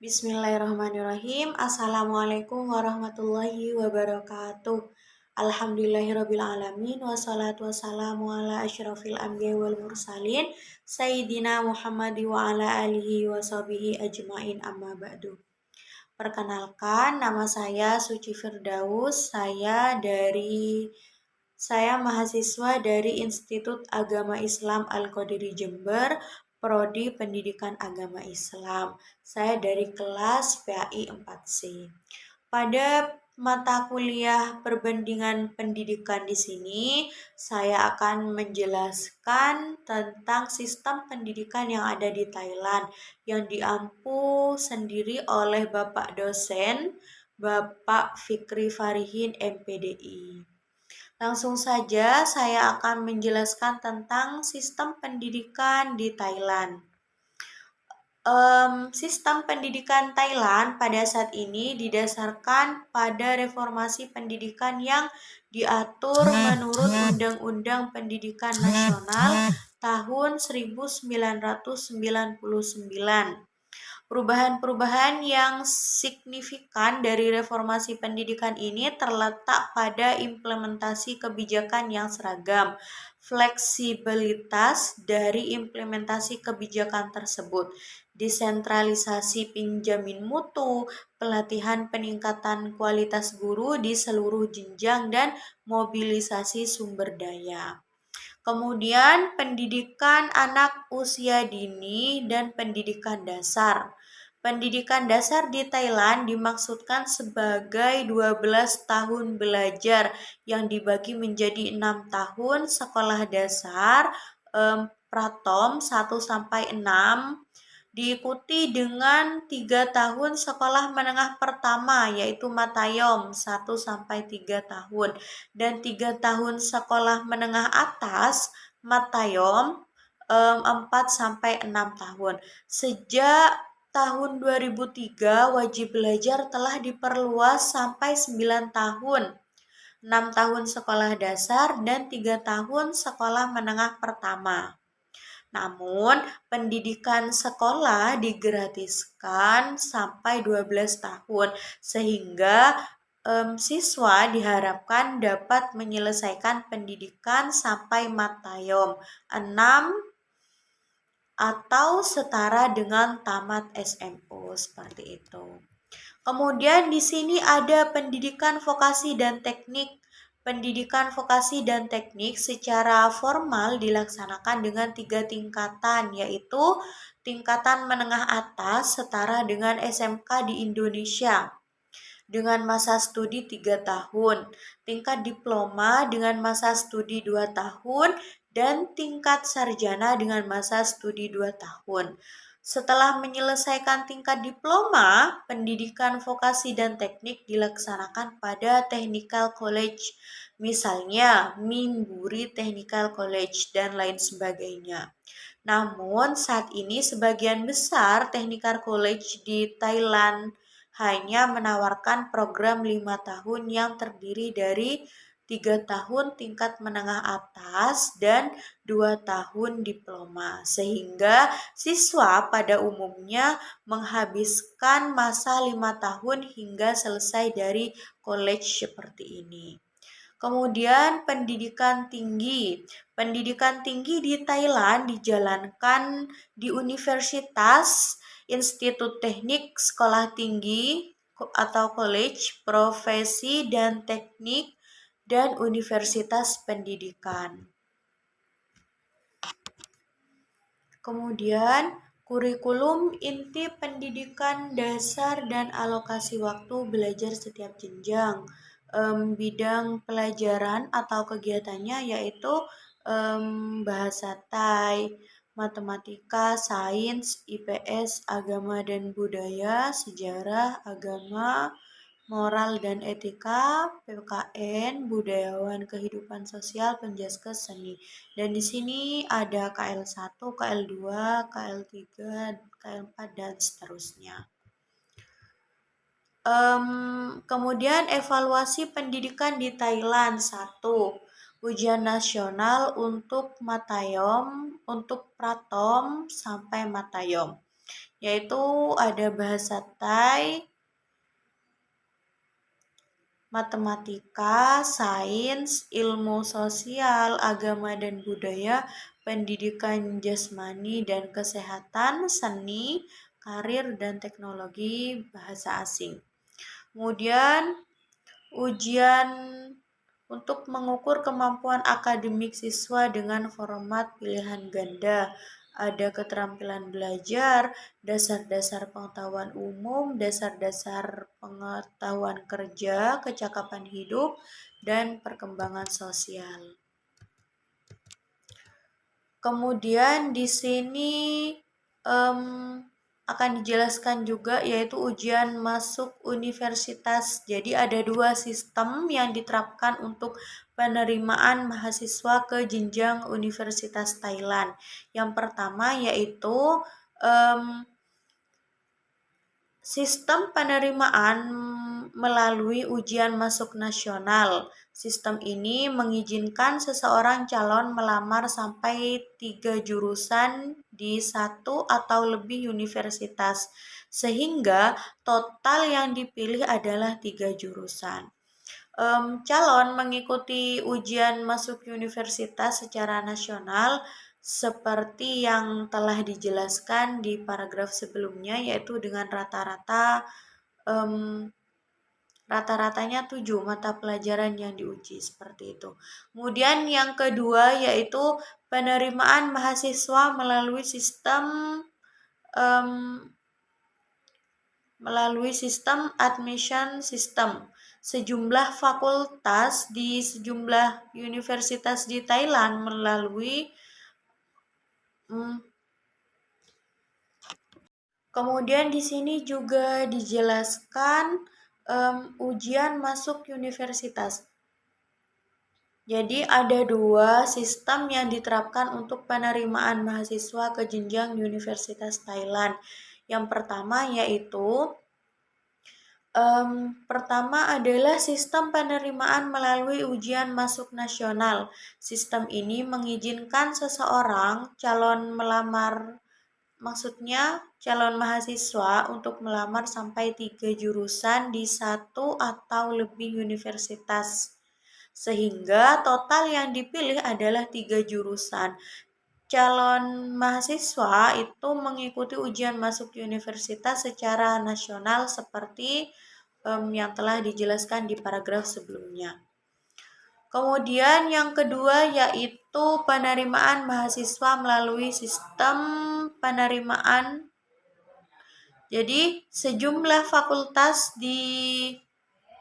Bismillahirrahmanirrahim. Assalamualaikum warahmatullahi wabarakatuh. Alhamdulillahirabbil alamin wassalatu wassalamu ala asyrafil anbiya'i wal mursalin sayyidina Muhammad wa ala alihi washabihi ajmain amma ba'du. Perkenalkan, nama saya Suci Firdaus. Saya mahasiswa dari Institut Agama Islam Al-Qadiri Jember, Prodi Pendidikan Agama Islam. Saya dari kelas PAI 4C. Pada mata kuliah perbandingan pendidikan di sini, saya akan menjelaskan tentang sistem pendidikan yang ada di Thailand yang diampu sendiri oleh Bapak dosen, Bapak Fikri Farihin MPDI. Langsung saja saya akan menjelaskan tentang sistem pendidikan di Thailand. Sistem pendidikan Thailand pada saat ini didasarkan pada reformasi pendidikan yang diatur menurut Undang-Undang Pendidikan Nasional tahun 1999. Perubahan-perubahan yang signifikan dari reformasi pendidikan ini terletak pada implementasi kebijakan yang seragam, fleksibilitas dari implementasi kebijakan tersebut, desentralisasi penjamin mutu, pelatihan peningkatan kualitas guru di seluruh jenjang, dan mobilisasi sumber daya. Kemudian pendidikan anak usia dini dan pendidikan dasar. Pendidikan dasar di Thailand dimaksudkan sebagai 12 tahun belajar yang dibagi menjadi 6 tahun sekolah dasar pratom 1 sampai 6, diikuti dengan 3 tahun sekolah menengah pertama yaitu Matayom 1 sampai 3 tahun dan 3 tahun sekolah menengah atas Matayom 4 sampai 6 tahun. Sejak tahun 2003 wajib belajar telah diperluas sampai 9 tahun. 6 tahun sekolah dasar dan 3 tahun sekolah menengah pertama. Namun, pendidikan sekolah digratiskan sampai 12 tahun sehingga siswa diharapkan dapat menyelesaikan pendidikan sampai Matayom 6 atau setara dengan tamat SMO seperti itu. Kemudian di sini ada pendidikan vokasi dan teknik. Pendidikan vokasi dan teknik secara formal dilaksanakan dengan 3 tingkatan, yaitu tingkatan menengah atas setara dengan SMK di Indonesia dengan masa studi 3 tahun, tingkat diploma dengan masa studi 2 tahun, dan tingkat sarjana dengan masa studi 2 tahun. Setelah menyelesaikan tingkat diploma, pendidikan vokasi dan teknik dilaksanakan pada Technical College, misalnya Minburi Technical College dan lain sebagainya. Namun saat ini sebagian besar Technical College di Thailand hanya menawarkan program 5 tahun yang terdiri dari 3 tahun tingkat menengah atas dan 2 tahun diploma, sehingga siswa pada umumnya menghabiskan masa 5 tahun hingga selesai dari college seperti ini. Kemudian pendidikan tinggi. Pendidikan tinggi di Thailand dijalankan di universitas, institut teknik, sekolah tinggi atau college, profesi dan teknik, dan universitas pendidikan. Kemudian kurikulum inti pendidikan dasar dan alokasi waktu belajar setiap jenjang. Bidang pelajaran atau kegiatannya yaitu bahasa Thai, matematika, sains, IPS, agama dan budaya, sejarah, agama, moral dan etika, PKN, budayawan kehidupan sosial, penjaskes, seni. Dan di sini ada KL1, KL2, KL3, KL4 dan seterusnya. Kemudian evaluasi pendidikan di Thailand. 1. Ujian nasional untuk Matayom, untuk Pratom sampai Matayom. yaitu ada bahasa Thai, matematika, sains, ilmu sosial, agama dan budaya, pendidikan jasmani dan kesehatan, seni, karir dan teknologi, bahasa asing. Kemudian ujian untuk mengukur kemampuan akademik siswa dengan format pilihan ganda. Ada keterampilan belajar, dasar-dasar pengetahuan umum, dasar-dasar pengetahuan kerja, kecakapan hidup, dan perkembangan sosial. Kemudian di sini akan dijelaskan juga yaitu ujian masuk universitas. Jadi ada dua sistem yang diterapkan untuk penerimaan mahasiswa ke jenjang Universitas Thailand. Yang pertama yaitu sistem penerimaan melalui ujian masuk nasional. Sistem ini mengizinkan seseorang calon melamar sampai 3 jurusan di satu atau lebih universitas, sehingga total yang dipilih adalah 3 jurusan. Calon mengikuti ujian masuk universitas secara nasional seperti yang telah dijelaskan di paragraf sebelumnya, yaitu dengan rata-ratanya 7 mata pelajaran yang diuji seperti itu. Kemudian yang kedua yaitu penerimaan mahasiswa melalui sistem admission system. Sejumlah fakultas di sejumlah universitas di Thailand melalui Kemudian di sini juga dijelaskan ujian masuk universitas. Jadi ada dua sistem yang diterapkan untuk penerimaan mahasiswa ke jenjang Universitas Thailand. Yang pertama yaitu adalah sistem penerimaan melalui ujian masuk nasional. Sistem ini mengizinkan seseorang calon mahasiswa untuk melamar sampai 3 jurusan di satu atau lebih universitas. Sehingga total yang dipilih adalah 3 jurusan. Calon mahasiswa itu mengikuti ujian masuk universitas secara nasional seperti yang telah dijelaskan di paragraf sebelumnya. Kemudian yang kedua yaitu penerimaan mahasiswa melalui sistem penerimaan. Jadi sejumlah fakultas di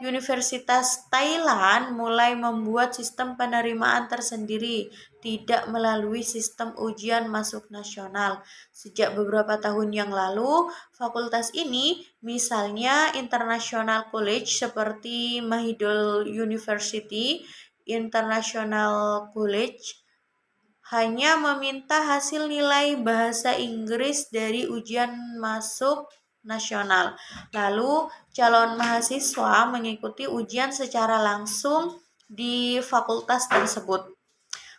Universitas Thailand mulai membuat sistem penerimaan tersendiri, tidak melalui sistem ujian masuk nasional. Sejak beberapa tahun yang lalu, fakultas ini, misalnya International College seperti Mahidol University, International College, hanya meminta hasil nilai bahasa Inggris dari ujian masuk nasional. Lalu calon mahasiswa mengikuti ujian secara langsung di fakultas tersebut.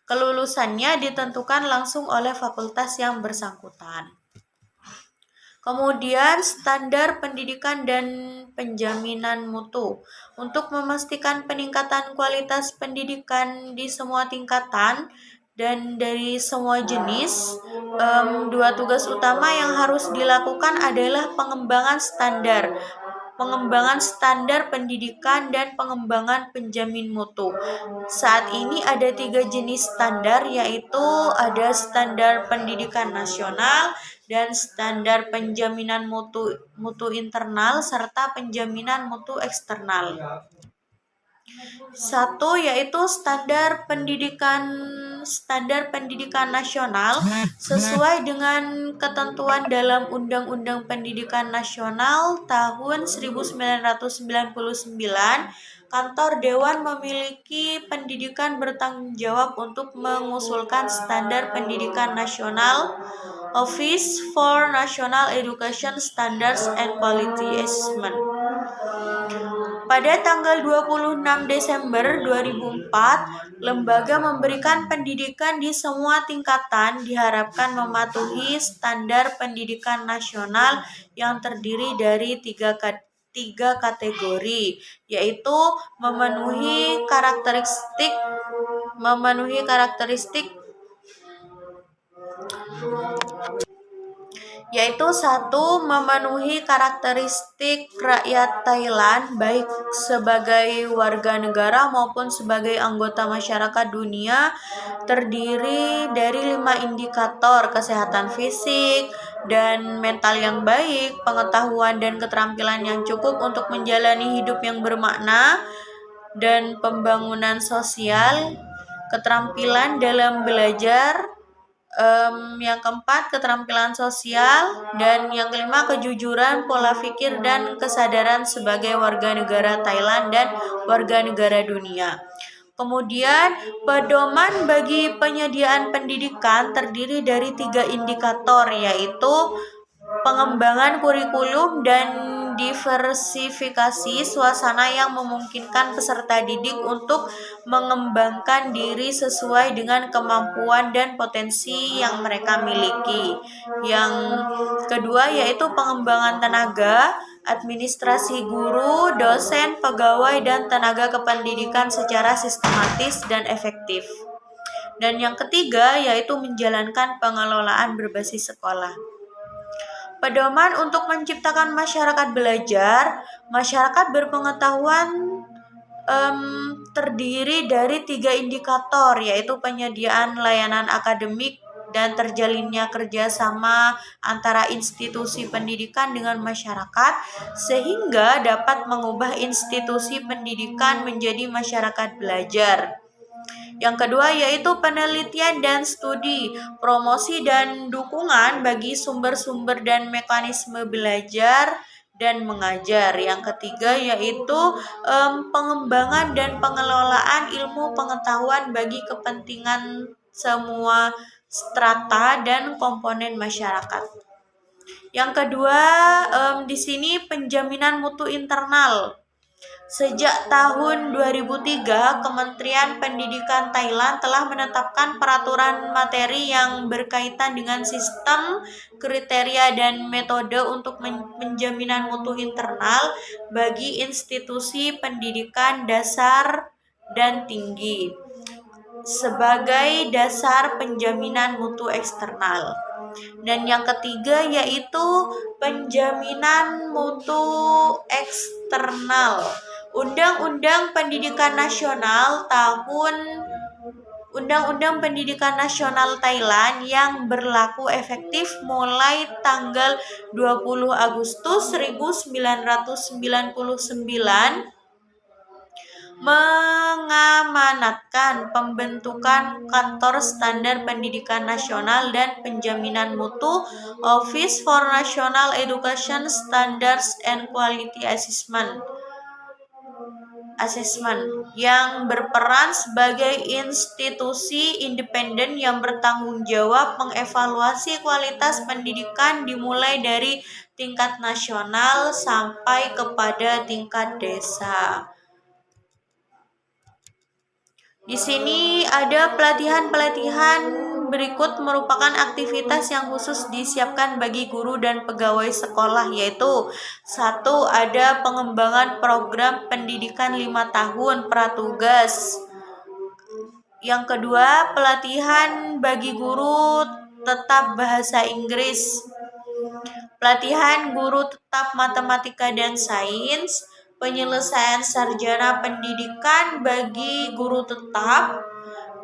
Kelulusannya ditentukan langsung oleh fakultas yang bersangkutan. Kemudian standar pendidikan dan penjaminan mutu. Untuk memastikan peningkatan kualitas pendidikan di semua tingkatan dan dari semua jenis, dua tugas utama yang harus dilakukan adalah pengembangan standar pendidikan dan pengembangan penjamin mutu. Saat ini ada 3 jenis standar, yaitu ada standar pendidikan nasional dan standar penjaminan mutu internal serta penjaminan mutu eksternal. Satu yaitu standar pendidikan nasional sesuai dengan ketentuan dalam Undang-Undang Pendidikan Nasional tahun 1999. Kantor Dewan memiliki pendidikan bertanggung jawab untuk mengusulkan standar pendidikan nasional, Office for National Education Standards and Quality Assessment. Pada tanggal 26 Desember 2004, lembaga memberikan pendidikan di semua tingkatan diharapkan mematuhi standar pendidikan nasional yang terdiri dari tiga kategori, yaitu memenuhi karakteristik yaitu satu, memenuhi karakteristik rakyat Thailand baik sebagai warga negara maupun sebagai anggota masyarakat dunia, terdiri dari 5 indikator: kesehatan fisik dan mental yang baik, pengetahuan dan keterampilan yang cukup untuk menjalani hidup yang bermakna, dan pembangunan sosial, keterampilan dalam belajar, yang keempat keterampilan sosial, dan yang kelima kejujuran pola pikir dan kesadaran sebagai warga negara Thailand dan warga negara dunia. Kemudian pedoman bagi penyediaan pendidikan terdiri dari 3 indikator, yaitu pengembangan kurikulum dan diversifikasi suasana yang memungkinkan peserta didik untuk mengembangkan diri sesuai dengan kemampuan dan potensi yang mereka miliki. Yang kedua yaitu pengembangan tenaga, administrasi guru, dosen, pegawai, dan tenaga kependidikan secara sistematis dan efektif. Dan yang ketiga yaitu menjalankan pengelolaan berbasis sekolah. Pedoman untuk menciptakan masyarakat belajar. Masyarakat berpengetahuan terdiri dari 3 indikator, yaitu penyediaan layanan akademik dan terjalinnya kerjasama antara institusi pendidikan dengan masyarakat sehingga dapat mengubah institusi pendidikan menjadi masyarakat belajar. Yang kedua yaitu penelitian dan studi, promosi dan dukungan bagi sumber-sumber dan mekanisme belajar dan mengajar. Yang ketiga yaitu pengembangan dan pengelolaan ilmu pengetahuan bagi kepentingan semua strata dan komponen masyarakat. Yang kedua di sini penjaminan mutu internal. Sejak tahun 2003, Kementerian Pendidikan Thailand telah menetapkan peraturan materi yang berkaitan dengan sistem, kriteria, dan metode untuk penjaminan mutu internal bagi institusi pendidikan dasar dan tinggi sebagai dasar penjaminan mutu eksternal. Dan yang ketiga yaitu penjaminan mutu eksternal. Undang-Undang Pendidikan Nasional Undang-Undang Pendidikan Nasional Thailand yang berlaku efektif mulai tanggal 20 Agustus 1999 mengamanatkan pembentukan Kantor Standar Pendidikan Nasional dan Penjaminan Mutu Office for National Education Standards and Quality Assessment yang berperan sebagai institusi independen yang bertanggung jawab mengevaluasi kualitas pendidikan dimulai dari tingkat nasional sampai kepada tingkat desa. Di sini ada pelatihan berikut merupakan aktivitas yang khusus disiapkan bagi guru dan pegawai sekolah, yaitu 1. Ada pengembangan program pendidikan 5 tahun pratugas. Yang kedua, pelatihan bagi guru tetap bahasa Inggris, pelatihan guru tetap matematika dan sains, penyelesaian sarjana pendidikan bagi guru tetap,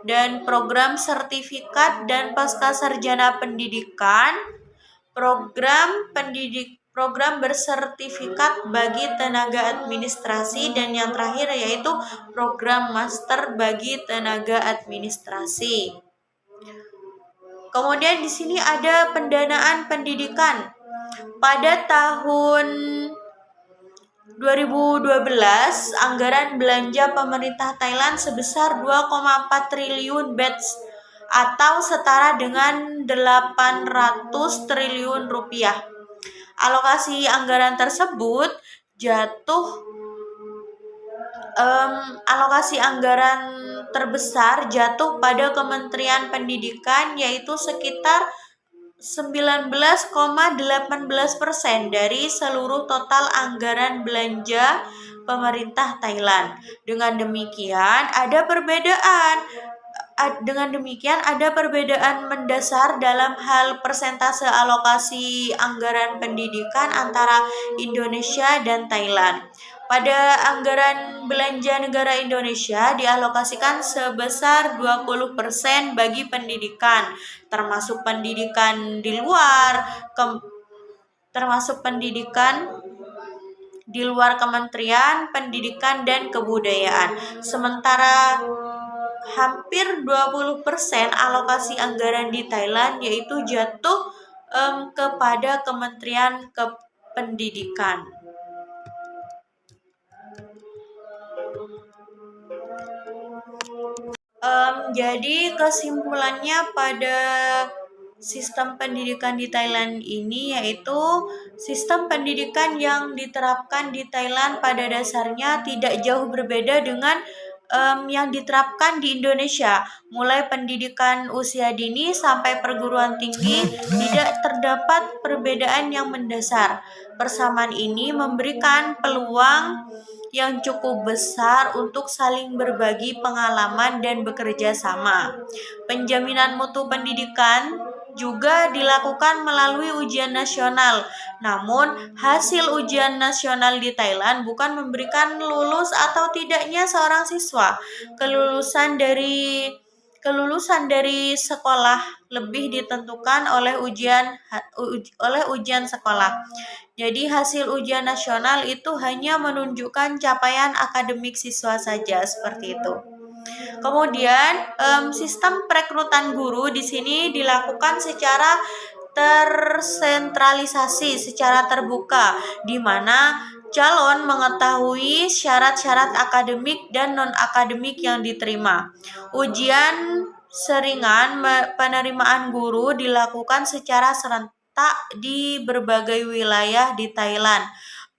dan program sertifikat dan pasca sarjana pendidikan, program bersertifikat bagi tenaga administrasi, dan yang terakhir yaitu program master bagi tenaga administrasi. Kemudian di sini ada pendanaan pendidikan. Pada tahun 2012, anggaran belanja pemerintah Thailand sebesar 2,4 triliun baht atau setara dengan 800 triliun rupiah. Alokasi anggaran tersebut jatuh alokasi anggaran terbesar jatuh pada Kementerian Pendidikan, yaitu sekitar 19,18% dari seluruh total anggaran belanja pemerintah Thailand. Dengan demikian ada perbedaan mendasar dalam hal persentase alokasi anggaran pendidikan antara Indonesia dan Thailand. Pada anggaran belanja negara Indonesia dialokasikan sebesar 20% bagi pendidikan, termasuk pendidikan di luar Kementerian Pendidikan dan Kebudayaan. Sementara hampir 20% alokasi anggaran di Thailand yaitu jatuh kepada Kementerian Pendidikan. Jadi kesimpulannya pada sistem pendidikan di Thailand ini yaitu sistem pendidikan yang diterapkan di Thailand pada dasarnya tidak jauh berbeda dengan yang diterapkan di Indonesia. Mulai pendidikan usia dini sampai perguruan tinggi tidak terdapat perbedaan yang mendasar. Persamaan ini memberikan peluang yang cukup besar untuk saling berbagi pengalaman dan bekerja sama. Penjaminan mutu pendidikan juga dilakukan melalui ujian nasional. Namun, hasil ujian nasional di Thailand bukan memberikan lulus atau tidaknya seorang siswa. Kelulusan dari sekolah lebih ditentukan oleh ujian sekolah. Jadi hasil ujian nasional itu hanya menunjukkan capaian akademik siswa saja, seperti itu. Kemudian sistem perekrutan guru di sini dilakukan secara tersentralisasi, secara terbuka, di mana calon mengetahui syarat-syarat akademik dan non-akademik yang diterima. Ujian seringan penerimaan guru dilakukan secara serentak di berbagai wilayah di Thailand.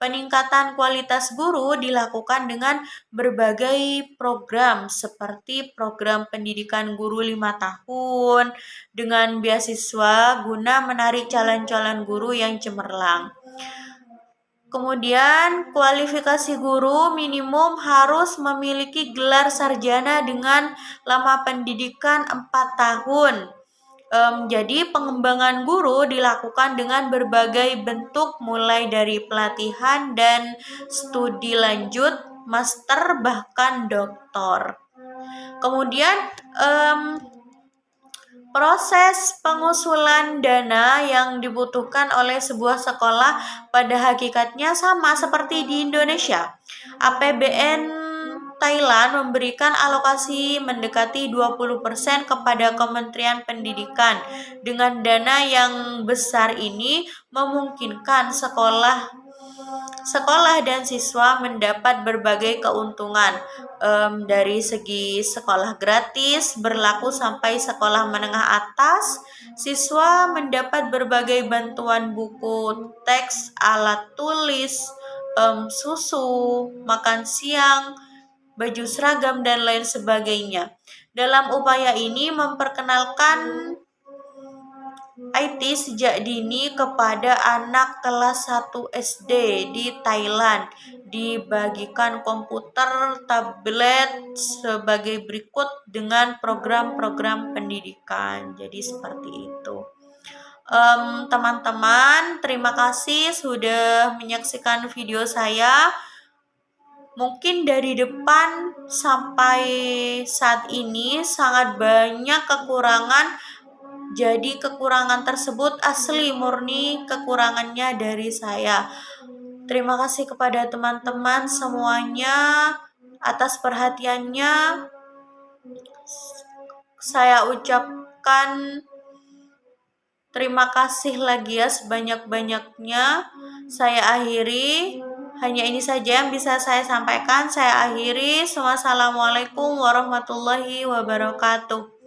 Peningkatan kualitas guru dilakukan dengan berbagai program seperti program pendidikan guru 5 tahun dengan beasiswa guna menarik calon-calon guru yang cemerlang. Kemudian kualifikasi guru minimum harus memiliki gelar sarjana dengan lama pendidikan 4 tahun. Jadi pengembangan guru dilakukan dengan berbagai bentuk mulai dari pelatihan dan studi lanjut, master bahkan doktor. Kemudian proses pengusulan dana yang dibutuhkan oleh sebuah sekolah pada hakikatnya sama seperti di Indonesia. APBN Thailand memberikan alokasi mendekati 20% kepada Kementerian Pendidikan. Dengan dana yang besar ini memungkinkan sekolah dan siswa mendapat berbagai keuntungan dari segi sekolah gratis berlaku sampai sekolah menengah atas. Siswa mendapat berbagai bantuan buku, teks, alat tulis, susu, makan siang, baju seragam, dan lain sebagainya. Dalam upaya ini memperkenalkan IT sejak dini kepada anak kelas 1 SD di Thailand. Dibagikan komputer, tablet sebagai berikut dengan program-program pendidikan. Jadi seperti itu. Teman-teman, terima kasih sudah menyaksikan video saya. Mungkin dari depan sampai saat ini sangat banyak kekurangan. Jadi kekurangan tersebut asli murni kekurangannya dari saya. Terima kasih kepada teman-teman semuanya atas perhatiannya. Saya ucapkan terima kasih lagi ya sebanyak-banyaknya. Saya akhiri. Hanya ini saja yang bisa saya sampaikan. Saya akhiri. Wassalamualaikum warahmatullahi wabarakatuh.